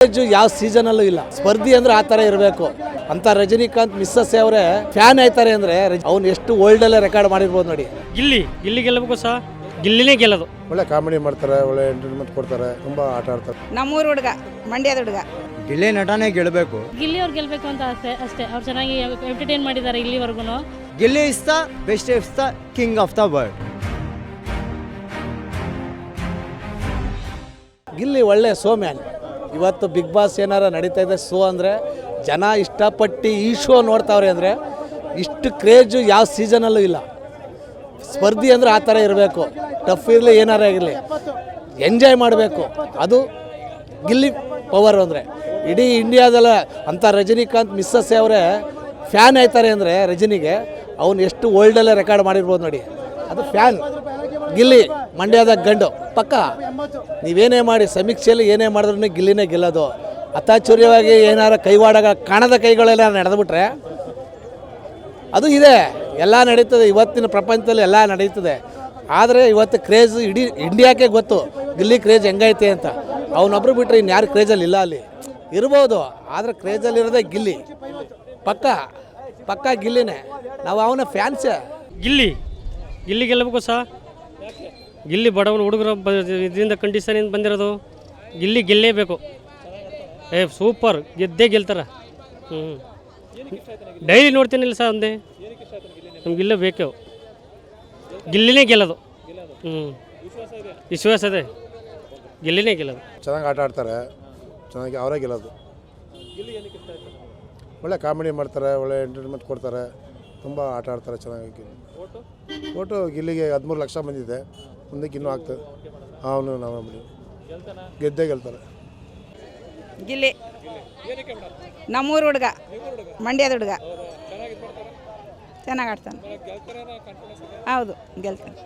ಯಾವ ಸೀಸನಲ್ಲೂ ಇಲ್ಲ. ಸ್ಪರ್ಧಿ ಅಂದ್ರೆ ಆ ತರ ಇರಬೇಕು ಅಂತ ರಜನಿಕಾಂತ್ ಮಿಸ್ಸಸ್ ಅವರೇ ಫ್ಯಾನ್ ಆಯ್ತಾರೆ ಅಂದ್ರೆ ಅವ್ನು ಎಷ್ಟು ವರ್ಲ್ಡ್ ಅಲ್ಲೇ ರೆಕಾರ್ಡ್ ಮಾಡಿರ್ಬೋದು ನೋಡಿ. ಗಿಲ್ಲಿ ಗೆಲ್ಲಬೇಕು ಸಹ, ಗಿಲ್ಲಿನೇ ಗೆಲ್ಲೋದು. ಒಳ್ಳೆ ಕಾಮಿಡಿ ಮಾಡ್ತಾರೆ, ಒಳ್ಳೆ ಎಂಟರ್ಟೈನ್ಮೆಂಟ್ ಕೊಡ್ತಾರೆ, ತುಂಬಾ ಆಟ ಆಡ್ತಾರೆ. ನಮ್ಮೂರು ಹುಡುಗ, ಮಂಡ್ಯದ ಹುಡುಗ. ಗಿಲ್ಲಿ ನಟನೇ ಗೆಲ್ಲಬೇಕು. ಗಿಲ್ಲಿ ಅವ್ರು ಗೆಲ್ಲಬೇಕು ಅಂತ ಆಸೆ ಅಷ್ಟೇ. ಅವ್ರು ಚೆನ್ನಾಗಿ ಎಂಟರ್ಟೈನ್ ಮಾಡಿದ್ದಾರೆ ಇಲ್ಲಿವರೆಗೂ. Gilli is the best, is the king of the world. Gilli ಒಳ್ಳೆ ಶೋ ಮ್ಯಾನ್. ಇವತ್ತು ಬಿಗ್ ಬಾಸ್ ಏನಾರ ನಡೀತಾ ಇದೆ ಶೋ ಅಂದರೆ ಜನ ಇಷ್ಟಪಟ್ಟು ಈ ಶೋ ನೋಡ್ತಾವ್ರೆ ಅಂದರೆ ಇಷ್ಟು ಕ್ರೇಜು ಯಾವ ಸೀಸನಲ್ಲೂ ಇಲ್ಲ. ಸ್ಪರ್ಧಿ ಅಂದರೆ ಆ ಥರ ಇರಬೇಕು. ಟಫ್ ಇರಲಿ ಏನಾರ ಆಗಿರಲಿ ಎಂಜಾಯ್ ಮಾಡಬೇಕು. ಅದು ಗಿಲ್ಲಿ ಪವರ್ ಅಂದರೆ ಇಡೀ ಇಂಡಿಯಾದಲ್ಲ ಅಂಥ ರಜನಿಕಾಂತ್ ಮಿಸ್ಸಸ್ ಅವರೇ ಫ್ಯಾನ್ ಆಯ್ತಾರೆ ಅಂದರೆ ರಜನಿಗೆ ಅವ್ನು ಎಷ್ಟು ವರ್ಲ್ಡಲ್ಲೇ ರೆಕಾರ್ಡ್ ಮಾಡಿರ್ಬೋದು ನೋಡಿ. ಅದು ಫ್ಯಾನ್. ಗಿಲ್ಲಿ ಮಂಡ್ಯದ ಗಂಡು ಪಕ್ಕ. ನೀವೇನೇ ಮಾಡಿ ಸಮೀಕ್ಷೆಯಲ್ಲಿ ಏನೇ ಮಾಡಿದ್ರೂ ಗಿಲ್ಲಿನೇ ಗೆಲ್ಲೋದು. ಅತಾಚುರ್ಯವಾಗಿ ಏನಾರ ಕೈವಾಡಗ ಕಾಣದ ಕೈಗಳೆಲ್ಲ ನಡೆದುಬಿಟ್ರೆ ಅದು ಇದೆ, ಎಲ್ಲ ನಡೀತದೆ. ಇವತ್ತಿನ ಪ್ರಪಂಚದಲ್ಲಿ ಎಲ್ಲ ನಡೀತದೆ. ಆದರೆ ಇವತ್ತು ಕ್ರೇಜ್ ಇಡೀ ಇಂಡಿಯಾಕ್ಕೆ ಗೊತ್ತು ಗಿಲ್ಲಿ ಕ್ರೇಜ್ ಹೆಂಗೈತೆ ಅಂತ. ಅವನೊಬ್ರು ಬಿಟ್ಟರೆ ಇನ್ಯಾರು ಕ್ರೇಜಲ್ಲಿ ಇಲ್ಲ. ಅಲ್ಲಿ ಇರ್ಬೋದು, ಆದರೆ ಕ್ರೇಜಲ್ಲಿರೋದೇ ಗಿಲ್ಲಿ. ಪಕ್ಕ ಗಿಲ್ಲಿನೇ. ನಾವು ಅವನ ಫ್ಯಾನ್ಸೇ. ಗಿಲ್ಲಿ ಗೆಲ್ಲಬೇಕು ಸಹ. ಗಿಲ್ಲಿ ಬಡವನ ಹುಡುಗರು ಇದರಿಂದ ಕಂಡೀಷನಿಂದ ಬಂದಿರೋದು. ಗಿಲ್ಲಿ ಗೆಲ್ಲೇಬೇಕು. ಸೂಪರ್, ಗೆದ್ದೇ ಗೆಲ್ತಾರ. ಡೈಲಿ ನೋಡ್ತೀನಿಲ್ಲ ಸರ್, ಒಂದೇ ನಮ್ಗೆ ಗಿಲ್ಲ ಬೇಕು. ಗಿಲ್ಲಿನೇ ಗೆಲ್ಲೋದು. ವಿಶ್ವಾಸ ಇದೆ, ಗಿಲ್ಲಿನೇ ಗೆಲ್ಲೋದು. ಚೆನ್ನಾಗಿ ಆಟ ಆಡ್ತಾರೆ, ಚೆನ್ನಾಗಿ ಅವರೇ ಗೆಲ್ಲೋದು. ಒಳ್ಳೆ ಕಾಮಿಡಿ ಮಾಡ್ತಾರೆ, ಒಳ್ಳೆ ಎಂಟರ್ಟೈನ್ಮೆಂಟ್ ಕೊಡ್ತಾರೆ, ತುಂಬ ಆಟ ಆಡ್ತಾರೆ ಚೆನ್ನಾಗಿ. ಓಟು ಗಿಲ್ಲಿಗೆ 13 ಲಕ್ಷ ಬಂದಿದೆ, ಮುಂದಕ್ಕೆ ಇನ್ನೂ ಆಗ್ತದೆ. ಅವನು ನಾವು ಗೆದ್ದೇ ಗೆಲ್ತಾರೆ. ಗಿಲ್ಲಿ ನಮ್ಮೂರು ಹುಡುಗ, ಮಂಡ್ಯದ ಹುಡುಗ. ಚೆನ್ನಾಗಿ ಆಡ್ತಾನೆ. ಹೌದು, ಗೆಲ್ತಾನೆ.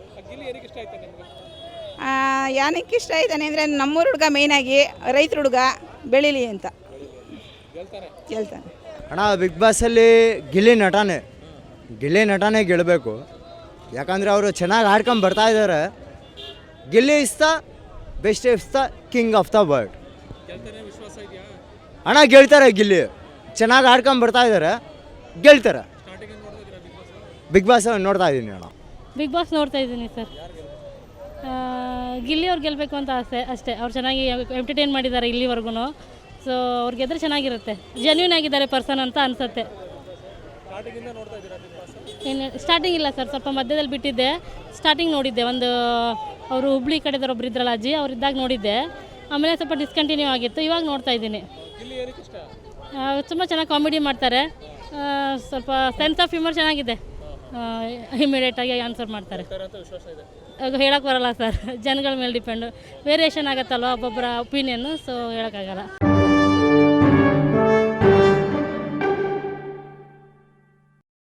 ಏನಕ್ಕೆ ಇಷ್ಟ ಆಯ್ತಾನೆ ಅಂದರೆ ನಮ್ಮೂರು ಹುಡುಗ ಮೇಯ್ನಾಗಿ ರೈತರ ಹುಡುಗ, ಬೆಳೀಲಿ ಅಂತ ಗೆಲ್ತಾನೆ. ಅಣ್ಣ ಬಿಗ್ ಬಾಸಲ್ಲಿ ಗಿಲ್ಲಿ ನಟನೇ ಗೆಲ್ಲಬೇಕು. ಯಾಕಂದರೆ ಅವರು ಚೆನ್ನಾಗಿ ಆಡ್ಕೊಂಡು ಬರ್ತಾ ಇದ್ದಾರೆ. Gilli is the best, is the king of the world. ಅಣ್ಣ ಗೆಲ್ತಾರೆ. ಗಿಲ್ಲಿ ಚೆನ್ನಾಗಿ ಆಡ್ಕೊಂಡು ಬರ್ತಾ ಇದ್ದಾರೆ, ಗೆಲ್ತಾರೆ. ಬಿಗ್ ಬಾಸ್ ನೋಡ್ತಾ ಇದ್ದೀನಿ ಅಣ್ಣ. ಬಿಗ್ ಬಾಸ್ ನೋಡ್ತಾ ಇದ್ದೀನಿ ಸರ್. ಗಿಲ್ಲಿ ಅವ್ರು ಗೆಲ್ಲಬೇಕು ಅಂತ ಆಸೆ ಅಷ್ಟೇ. ಅವ್ರು ಚೆನ್ನಾಗಿ ಎಂಟರ್ಟೈನ್ ಮಾಡಿದ್ದಾರೆ ಇಲ್ಲಿವರೆಗೂ. ಸೊ ಅವ್ರು ಗೆದ್ರೆ ಚೆನ್ನಾಗಿರುತ್ತೆ. ಜೆನ್ಯೂನ್ ಆಗಿದ್ದಾರೆ ಪರ್ಸನ್ ಅಂತ ಅನಿಸುತ್ತೆ. ಏನು ಸ್ಟಾರ್ಟಿಂಗ್ ಇಲ್ಲ ಸರ್, ಸ್ವಲ್ಪ ಮಧ್ಯದಲ್ಲಿ ಬಿಟ್ಟಿದ್ದೆ. ಸ್ಟಾರ್ಟಿಂಗ್ ನೋಡಿದ್ದೆ, ಒಂದು ಅವರು ಹುಬ್ಳಿ ಕಡೆದವ್ರೊಬ್ರು ಇದ್ರಲ್ಲ ಅಜ್ಜಿ, ಅವ್ರಿದ್ದಾಗ ನೋಡಿದ್ದೆ. ಆಮೇಲೆ ಸ್ವಲ್ಪ ಡಿಸ್ಕಂಟಿನ್ಯೂ ಆಗಿತ್ತು. ಇವಾಗ ನೋಡ್ತಾ ಇದ್ದೀನಿ. ತುಂಬ ಚೆನ್ನಾಗಿ ಕಾಮಿಡಿ ಮಾಡ್ತಾರೆ. ಸ್ವಲ್ಪ ಸೆನ್ಸ್ ಆಫ್ ಹ್ಯೂಮರ್ ಚೆನ್ನಾಗಿದೆ. ಇಮಿಡಿಯೇಟಾಗಿ ಆನ್ಸರ್ ಮಾಡ್ತಾರೆ. ಹೇಳೋಕ್ಕೆ ಬರಲ್ಲ ಸರ್, ಜನಗಳ ಮೇಲೆ ಡಿಪೆಂಡು. ವೇರಿಯೇಷನ್ ಆಗುತ್ತಲ್ವ ಒಬ್ಬೊಬ್ಬರ ಒಪಿನಿಯನ್ನು, ಸೊ ಹೇಳೋಕ್ಕಾಗಲ್ಲ.